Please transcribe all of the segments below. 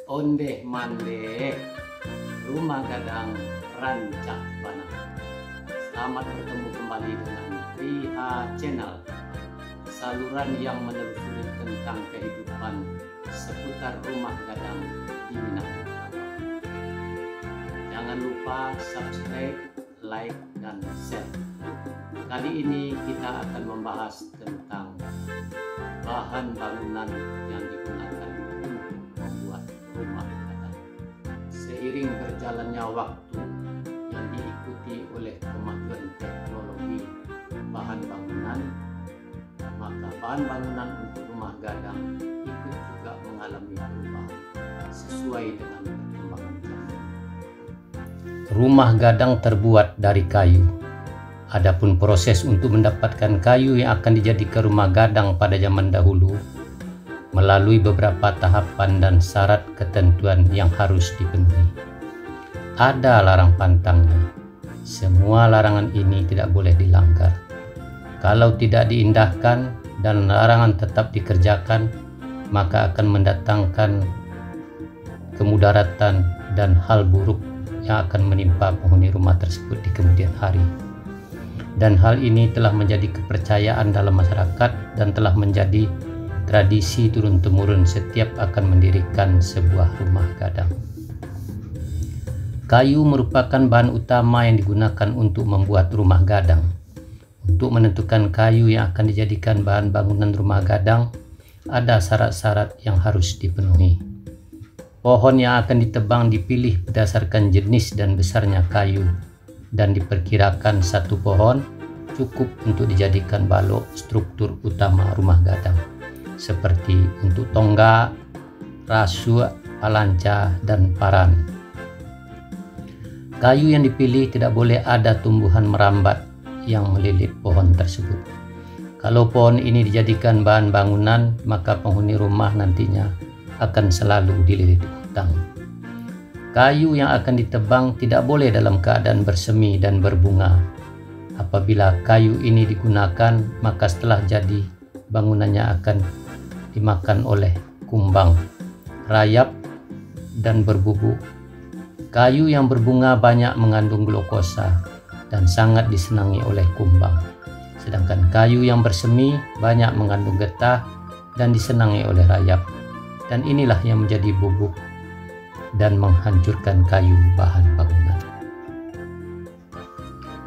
Ondeh mandeh, rumah gadang rancak bana. Selamat bertemu kembali dengan Riha Channel, saluran yang menelusuri tentang kehidupan seputar rumah gadang di Minangkabau. Jangan lupa subscribe, like, dan share. Kali ini kita akan membahas tentang bahan bangunan yang digunakan untuk membuat rumah gadang. Seiring berjalannya waktu yang diikuti oleh kemajuan teknologi bahan bangunan, maka bahan bangunan untuk rumah gadang ikut juga mengalami perubahan sesuai dengan perkembangan zaman. Rumah gadang terbuat dari kayu. Adapun proses untuk mendapatkan kayu yang akan dijadikan rumah gadang pada zaman dahulu melalui beberapa tahapan dan syarat ketentuan yang harus dipenuhi. Ada larang pantangnya. Semua larangan ini tidak boleh dilanggar. Kalau tidak diindahkan dan larangan tetap dikerjakan, maka akan mendatangkan kemudaratan dan hal buruk yang akan menimpa penghuni rumah tersebut di kemudian hari. Dan hal ini telah menjadi kepercayaan dalam masyarakat dan telah menjadi tradisi turun-temurun setiap akan mendirikan sebuah rumah gadang. Kayu merupakan bahan utama yang digunakan untuk membuat rumah gadang. Untuk menentukan kayu yang akan dijadikan bahan bangunan rumah gadang, ada syarat-syarat yang harus dipenuhi. Pohon yang akan ditebang dipilih berdasarkan jenis dan besarnya kayu, dan diperkirakan satu pohon cukup untuk dijadikan balok struktur utama rumah gadang, seperti untuk tonggak, rasuk, palanca, dan paran. Kayu yang dipilih tidak boleh ada tumbuhan merambat yang melilit pohon tersebut. Kalau pohon ini dijadikan bahan bangunan, maka penghuni rumah nantinya akan selalu dililit hutang. Kayu yang akan ditebang tidak boleh dalam keadaan bersemi dan berbunga. Apabila kayu ini digunakan, maka setelah jadi bangunannya akan dimakan oleh kumbang, rayap, dan berbubuk. Kayu yang berbunga banyak mengandung glukosa dan sangat disenangi oleh kumbang. Sedangkan kayu yang bersemi banyak mengandung getah dan disenangi oleh rayap. Dan inilah yang menjadi bubuk dan menghancurkan kayu bahan bangunan.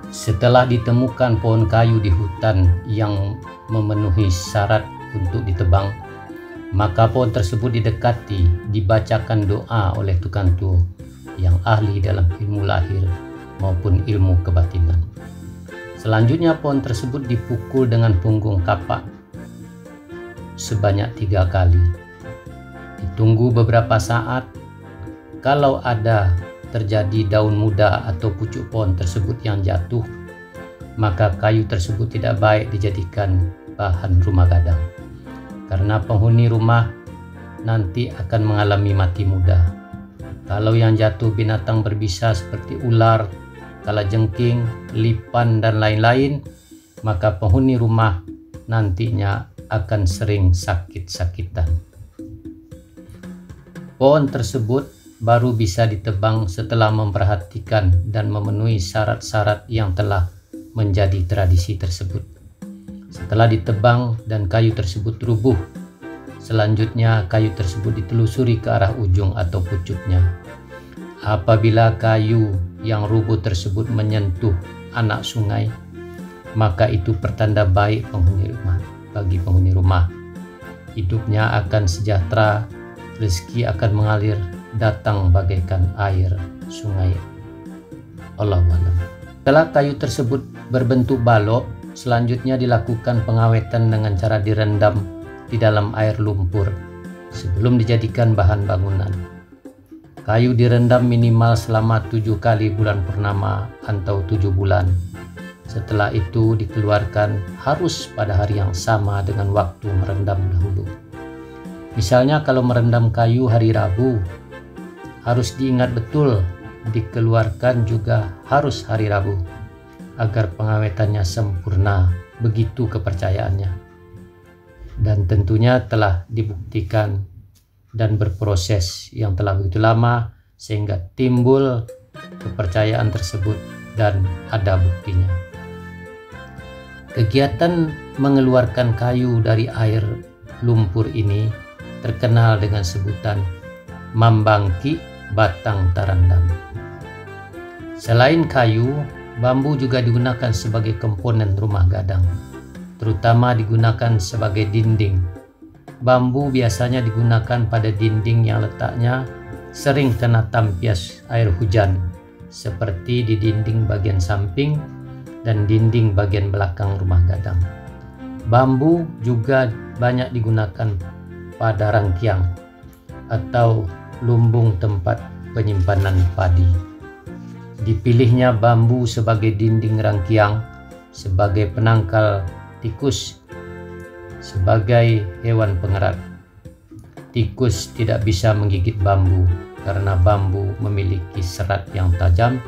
Setelah ditemukan pohon kayu di hutan yang memenuhi syarat untuk ditebang, maka pohon tersebut didekati, dibacakan doa oleh tukang tuo yang ahli dalam ilmu lahir maupun ilmu kebatinan. Selanjutnya pohon tersebut dipukul dengan punggung kapak sebanyak 3 kali. Ditunggu beberapa saat. Kalau ada terjadi daun muda atau pucuk pohon tersebut yang jatuh, maka kayu tersebut tidak baik dijadikan bahan rumah gadang, karena penghuni rumah nanti akan mengalami mati muda. Kalau yang jatuh binatang berbisa seperti ular, kalajengking, lipan, dan lain-lain, maka penghuni rumah nantinya akan sering sakit-sakitan. Pohon tersebut baru bisa ditebang setelah memperhatikan dan memenuhi syarat-syarat yang telah menjadi tradisi tersebut. Setelah ditebang dan kayu tersebut rubuh, selanjutnya kayu tersebut ditelusuri ke arah ujung atau pucuknya. Apabila kayu yang rubuh tersebut menyentuh anak sungai, maka itu pertanda baik penghuni rumah. Bagi penghuni rumah, hidupnya akan sejahtera, rezeki akan mengalir datang bagaikan air sungai. Allahu a'lam. Setelah kayu tersebut berbentuk balok, selanjutnya dilakukan pengawetan dengan cara direndam di dalam air lumpur sebelum dijadikan bahan bangunan. Kayu direndam minimal selama 7 kali bulan purnama atau 7 bulan. Setelah itu dikeluarkan harus pada hari yang sama dengan waktu merendam dahulu. Misalnya kalau merendam kayu hari Rabu, harus diingat betul dikeluarkan juga harus hari Rabu agar pengawetannya sempurna, begitu kepercayaannya. Dan tentunya telah dibuktikan dan berproses yang telah begitu lama sehingga timbul kepercayaan tersebut dan ada buktinya. Kegiatan mengeluarkan kayu dari air lumpur ini terkenal dengan sebutan Mambangki Batang Tarandam. Selain kayu, bambu juga digunakan sebagai komponen rumah gadang, terutama digunakan sebagai dinding. Bambu biasanya digunakan pada dinding yang letaknya sering kena tampias air hujan, seperti di dinding bagian samping dan dinding bagian belakang rumah gadang. Bambu juga banyak digunakan pada rangkiang atau lumbung tempat penyimpanan padi. Dipilihnya bambu sebagai dinding rangkiang, sebagai penangkal tikus, sebagai hewan pengerat. Tikus tidak bisa menggigit bambu karena bambu memiliki serat yang tajam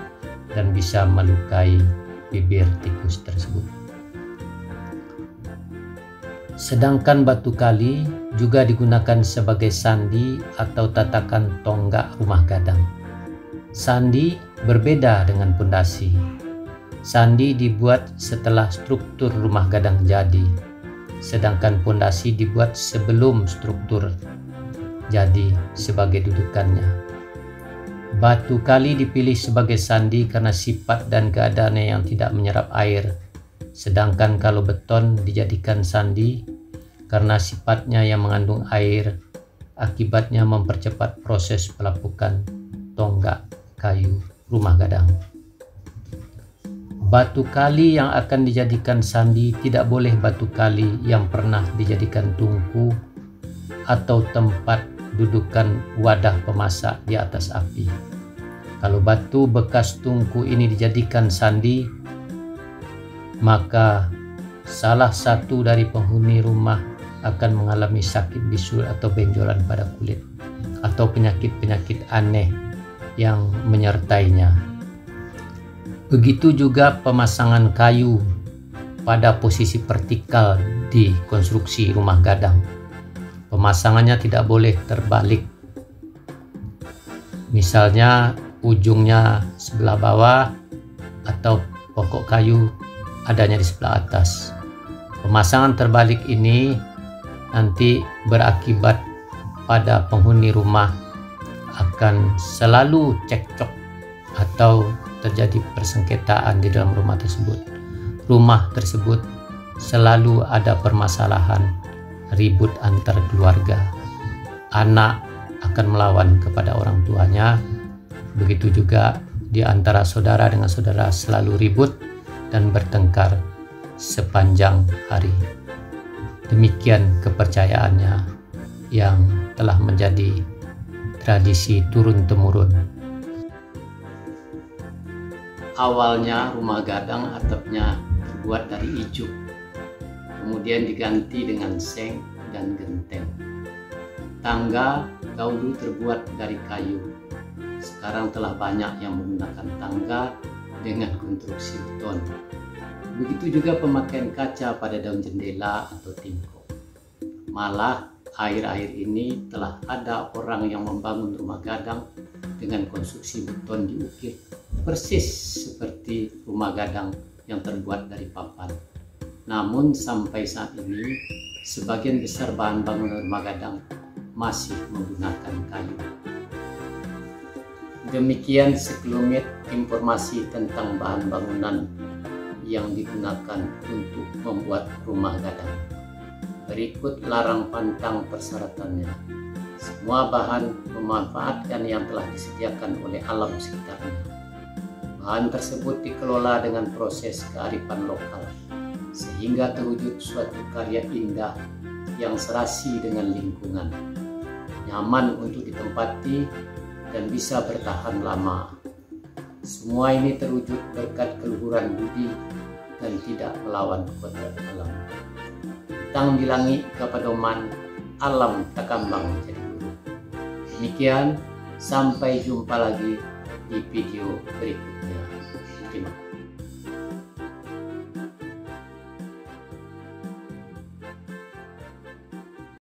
dan bisa melukai bibir tikus tersebut. Sedangkan batu kali juga digunakan sebagai sandi atau tatakan tonggak rumah gadang. Sandi berbeda dengan pondasi. Sandi dibuat setelah struktur rumah gadang jadi, sedangkan pondasi dibuat sebelum struktur jadi sebagai dudukannya. Batu kali dipilih sebagai sandi karena sifat dan keadaannya yang tidak menyerap air, sedangkan kalau beton dijadikan sandi karena sifatnya yang mengandung air, akibatnya mempercepat proses pelapukan tonggak kayu rumah gadang. Batu kali yang akan dijadikan sandi tidak boleh batu kali yang pernah dijadikan tungku atau tempat dudukan wadah pemasak di atas api. Kalau batu bekas tungku ini dijadikan sandi, maka salah satu dari penghuni rumah akan mengalami sakit bisul atau benjolan pada kulit atau penyakit-penyakit aneh yang menyertainya. Begitu juga pemasangan kayu pada posisi vertikal di konstruksi rumah gadang. Pemasangannya tidak boleh terbalik. Misalnya ujungnya sebelah bawah atau pokok kayu adanya di sebelah atas. Pemasangan terbalik ini nanti berakibat pada penghuni rumah akan selalu cekcok atau terjadi persengketaan di dalam rumah tersebut. Rumah tersebut selalu ada permasalahan, ribut antar keluarga. Anak akan melawan kepada orang tuanya. Begitu juga di antara saudara dengan saudara selalu ribut dan bertengkar sepanjang hari. Demikian kepercayaannya yang telah menjadi tradisi turun-temurun. Awalnya rumah gadang atapnya terbuat dari ijuk, kemudian diganti dengan seng dan genteng. Tangga dahulu terbuat dari kayu. Sekarang telah banyak yang menggunakan tangga dengan konstruksi beton. Begitu juga pemakaian kaca pada daun jendela atau tingkok. Malah akhir-akhir ini telah ada orang yang membangun rumah gadang dengan konstruksi beton diukir persis seperti rumah gadang yang terbuat dari papan. Namun sampai saat ini sebagian besar bahan bangunan rumah gadang masih menggunakan kayu. Demikian sekelumit informasi tentang bahan bangunan yang digunakan untuk membuat rumah gadang. Berikut larang pantang persyaratannya. Semua bahan memanfaatkan yang telah disediakan oleh alam sekitarnya. Bahan tersebut dikelola dengan proses kearifan lokal, sehingga terwujud suatu karya indah yang serasi dengan lingkungan, nyaman untuk ditempati, dan bisa bertahan lama. Semua ini terwujud berkat keluhuran budi dan tidak melawan kodrat alam. Tang bilangi kepadoman, alam takambang jadi guru. Demikian, sampai jumpa lagi di video berikutnya. Terima kasih.